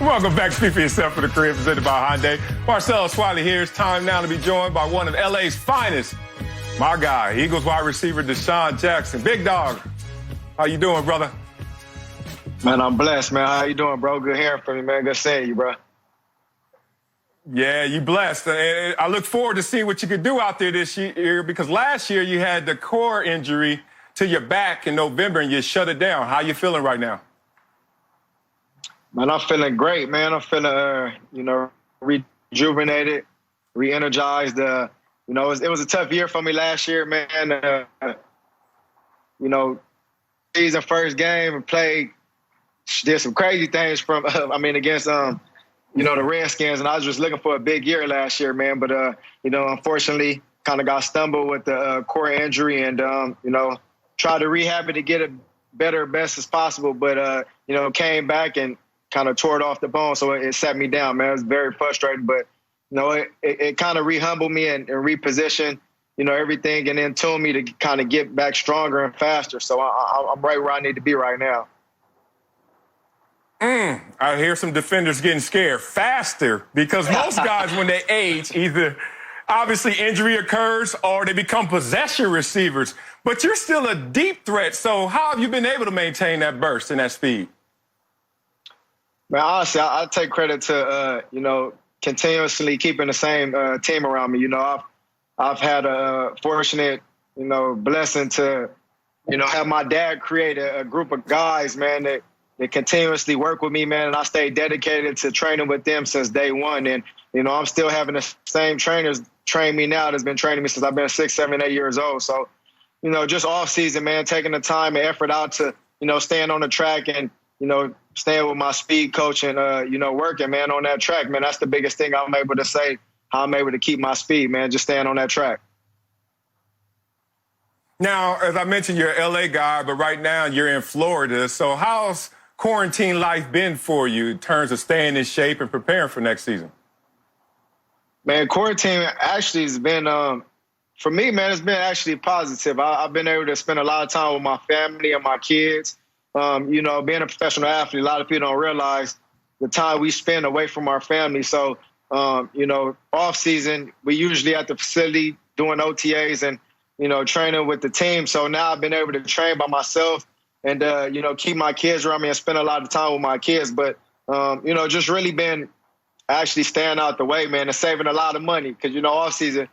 Welcome back to Speak for Yourself for the Career, presented by Hyundai. Marcellus Wiley here. It's time now to be joined by one of LA's finest, my guy, Eagles wide receiver DeSean Jackson. Big dog, how you doing, brother? Man, I'm blessed, man. How you doing, bro? Good hearing from you, man. Good seeing you, bro. Yeah, you blessed. And I look forward to seeing what you can do out there this year, because last year you had the core injury to your back in November and you shut it down. How you feeling right now? Man, I'm feeling great, man. I'm feeling, rejuvenated, re-energized. It was a tough year for me last year, man. Season first game and did some crazy things against, the Redskins. And I was just looking for a big year last year, man. But, unfortunately, kind of got stumbled with the core injury and, tried to rehab it to get it better, best as possible. But, came back and kind of tore it off the bone. So it set me down, man. It was very frustrating. But, it kind of re-humbled me and repositioned, everything, and then told me to kind of get back stronger and faster. So I'm right where I need to be right now. I hear some defenders getting scared faster, because most guys, when they age, either obviously injury occurs or they become possession receivers. But you're still a deep threat. So how have you been able to maintain that burst and that speed? Man, honestly, I take credit to, continuously keeping the same team around me. I've had a fortunate, blessing to, have my dad create a group of guys, man, that continuously work with me, man. And I stay dedicated to training with them since day one. And, I'm still having the same trainers train me now that's been training me since I've been 6, 7, 8 years old. So, just off season, man, taking the time and effort out to, staying on the track and, staying with my speed coach and, working, man, on that track, man. That's the biggest thing I'm able to say, how I'm able to keep my speed, man, just staying on that track. Now, as I mentioned, you're an LA guy, but right now you're in Florida. So how's quarantine life been for you in terms of staying in shape and preparing for next season? Man, quarantine actually has been, for me, man, it's been actually positive. I've been able to spend a lot of time with my family and my kids. Being a professional athlete, a lot of people don't realize the time we spend away from our family. So, off season, we usually at the facility doing OTAs and, training with the team. So now I've been able to train by myself and, keep my kids around me and spend a lot of time with my kids. But, just really been actually staying out the way, man, and saving a lot of money. Because, off season,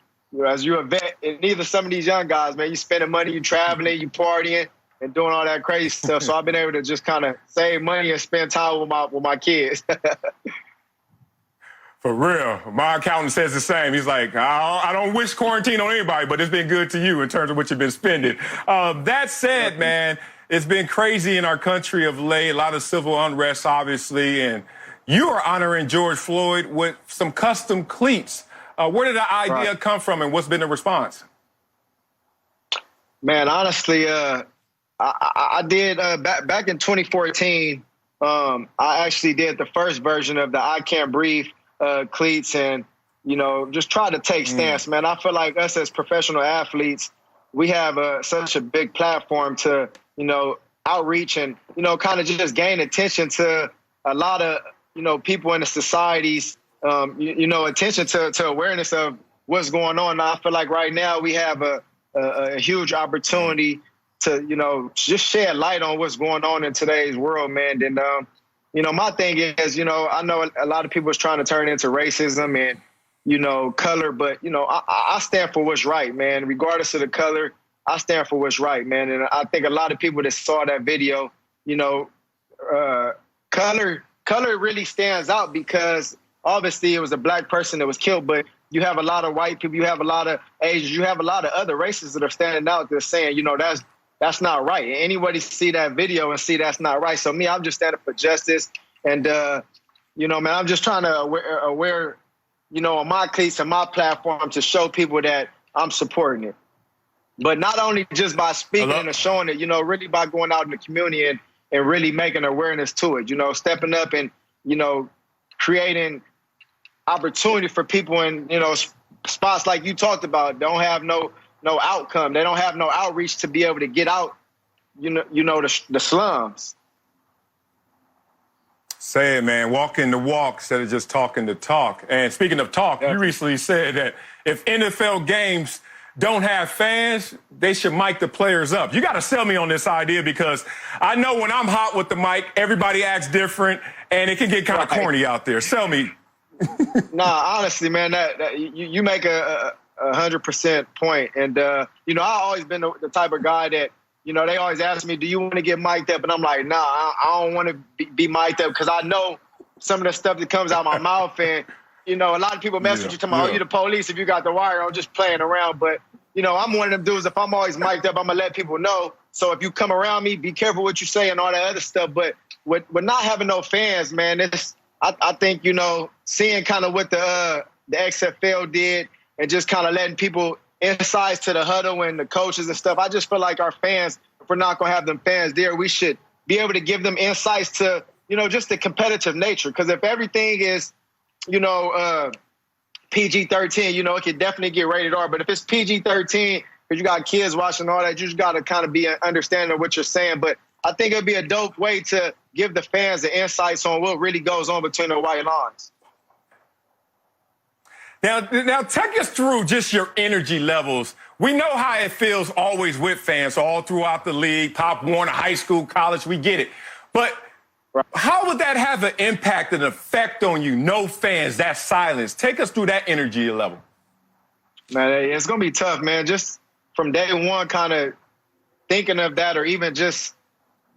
as you're a vet, and neither some of these young guys, man, you spending money, you traveling, you partying, and doing all that crazy stuff. So I've been able to just kind of save money and spend time with my kids. For real. My accountant says the same. He's like, I don't wish quarantine on anybody, but it's been good to you in terms of what you've been spending. That said, man, it's been crazy in our country of late, a lot of civil unrest, obviously, and you are honoring George Floyd with some custom cleats. Where did the idea come from, and what's been the response? Man, honestly, I did back in 2014. I actually did the first version of the I Can't Breathe cleats, and just try to take stance, man. I feel like us as professional athletes, we have such a big platform to outreach and kind of just gain attention to a lot of people in the societies, attention to awareness of what's going on. Now, I feel like right now we have a huge opportunity to just shed light on what's going on in today's world, man. And my thing is, I know a lot of people is trying to turn into racism and, color, but, I stand for what's right, man. Regardless of the color, I stand for what's right, man. And I think a lot of people that saw that video, color really stands out because obviously it was a black person that was killed, but you have a lot of white people, you have a lot of Asians, you have a lot of other races that are standing out there saying, that's not right. Anybody see that video and see that's not right. So me, I'm just standing for justice. And, man, I'm just trying to aware, on my cleats and my platform to show people that I'm supporting it. But not only just by speaking and showing it, really by going out in the community and really making awareness to it, stepping up and, creating opportunity for people in, spots like you talked about, don't have no outcome. They don't have no outreach to be able to get out, the slums. Say it, man. Walking the walk instead of just talking the talk. And speaking of talk, you recently said that if NFL games don't have fans, they should mic the players up. You got to sell me on this idea because I know when I'm hot with the mic, everybody acts different, and it can get kind of corny out there. Sell me. Nah, honestly, man, you make a 100% point. And, you know, I've always been the type of guy that, you know, they always ask me, do you want to get mic'd up? And I'm like, nah, I don't want to be mic'd up because I know some of the stuff that comes out of my mouth. And, you know, a lot of people mess with you talking about, oh, you the police if you got the wire. I'm just playing around. But, you know, I'm one of them dudes, if I'm always mic'd up, I'm going to let people know. So if you come around me, be careful what you say and all that other stuff. But with not having no fans, man, I think, you know, seeing kind of what the XFL did and just kind of letting people insights to the huddle and the coaches and stuff. I just feel like our fans, if we're not going to have them fans there, we should be able to give them insights to, you know, just the competitive nature. Because if everything is, you know, PG-13, you know, it could definitely get rated R. But if it's PG-13, because you got kids watching all that, you just got to kind of be understanding of what you're saying. But I think it'd be a dope way to give the fans the insights on what really goes on between the white lines. Now, take us through just your energy levels. We know how it feels always with fans all throughout the league, Pop Warner, high school, college, we get it. But how would that have an impact and effect on you? No fans, that silence. Take us through that energy level. Man, it's going to be tough, man. Just from day one kind of thinking of that or even just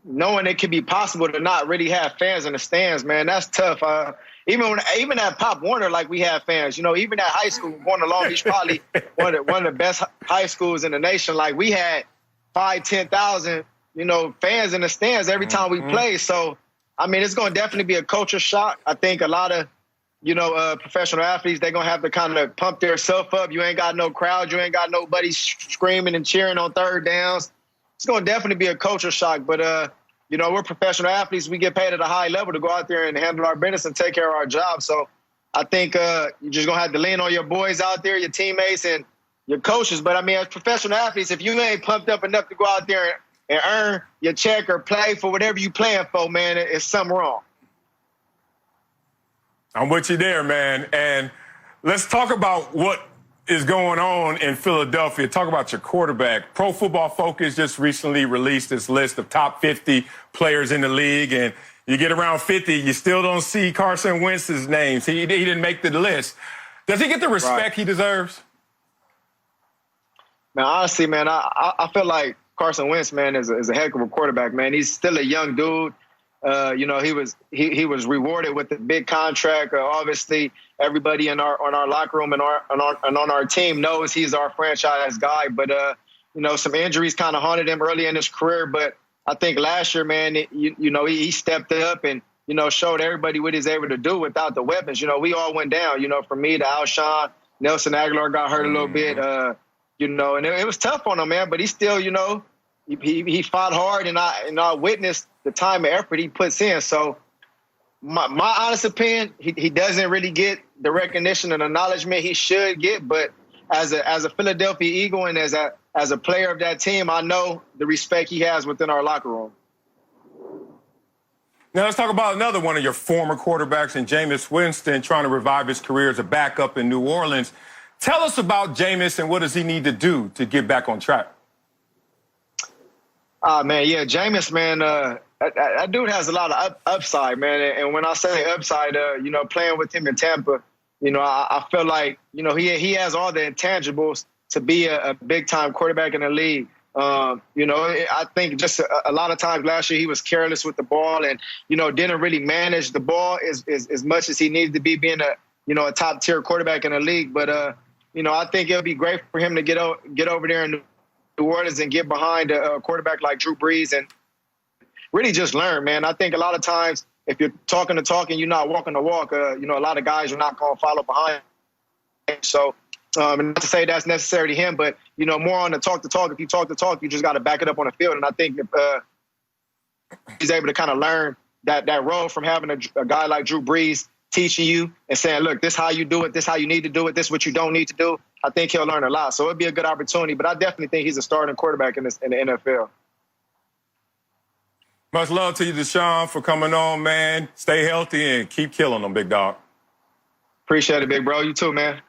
knowing it could be possible to not really have fans in the stands, man, that's tough. Even at Pop Warner, like we have fans, you know, even at high school, Warner Long Beach, probably one of the best high schools in the nation. Like we had 5,000-10,000, you know, fans in the stands every time we play. So, I mean, it's going to definitely be a culture shock. I think a lot of, you know, professional athletes, they're going to have to kind of pump their self up. You ain't got no crowd. You ain't got nobody screaming and cheering on third downs. It's going to definitely be a culture shock. But, you know, we're professional athletes. We get paid at a high level to go out there and handle our business and take care of our job. So I think you're just going to have to lean on your boys out there, your teammates and your coaches. But, I mean, as professional athletes, if you ain't pumped up enough to go out there and earn your check or play for whatever you playing for, man, it's something wrong. I'm with you there, man. And let's talk about what is going on in Philadelphia. Talk about your quarterback. Pro Football Focus just recently released this list of top 50 players in the league, and you get around 50, you still don't see Carson Wentz's names. He didn't make the list. Does he get the respect he deserves? Man, honestly, man, I feel like Carson Wentz, man, is a heck of a quarterback, man. He's still a young dude. You know, he was rewarded with a big contract. Obviously, everybody on our locker room and on our team knows he's our franchise guy. But you know, some injuries kind of haunted him early in his career. But I think last year, man, you know, he stepped up and, you know, showed everybody what he's able to do without the weapons. You know, we all went down. You know, from me to Alshon, Nelson Aguilar got hurt a little bit. You know, and it was tough on him, man. But he still, you know, he fought hard, and I witnessed the time and effort he puts in. So my honest opinion, he doesn't really get the recognition and acknowledgement he should get. But as a Philadelphia Eagle and as a player of that team, I know the respect he has within our locker room. Now let's talk about another one of your former quarterbacks, and Jameis Winston, trying to revive his career as a backup in New Orleans. Tell us about Jameis and what does he need to do to get back on track? Man, yeah, Jameis, man, that dude has a lot of upside, man. And when I say upside, you know, playing with him in Tampa, you know, I feel like, you know, he has all the intangibles to be a big-time quarterback in the league. You know, I think just a lot of times last year he was careless with the ball and, you know, didn't really manage the ball as much as he needed to be being a top-tier quarterback in the league. But, you know, I think it'll be great for him to get over there and New Orleans and get behind a quarterback like Drew Brees and really just learn, man. I think a lot of times if you're talking the talk and you're not walking the walk, you know, a lot of guys are not going to follow behind. So, and not to say that's necessary to him, but, you know, more on the talk. If you talk the talk, you just got to back it up on the field. And I think if he's able to kind of learn that role from having a guy like Drew Brees teaching you and saying, look, this is how you do it, this is how you need to do it, this is what you don't need to do, I think he'll learn a lot. So it'd be a good opportunity, but I definitely think he's a starting quarterback in the NFL. Much love to you, DeSean, for coming on, man. Stay healthy and keep killing them, big dog. Appreciate it, big bro. You too, man.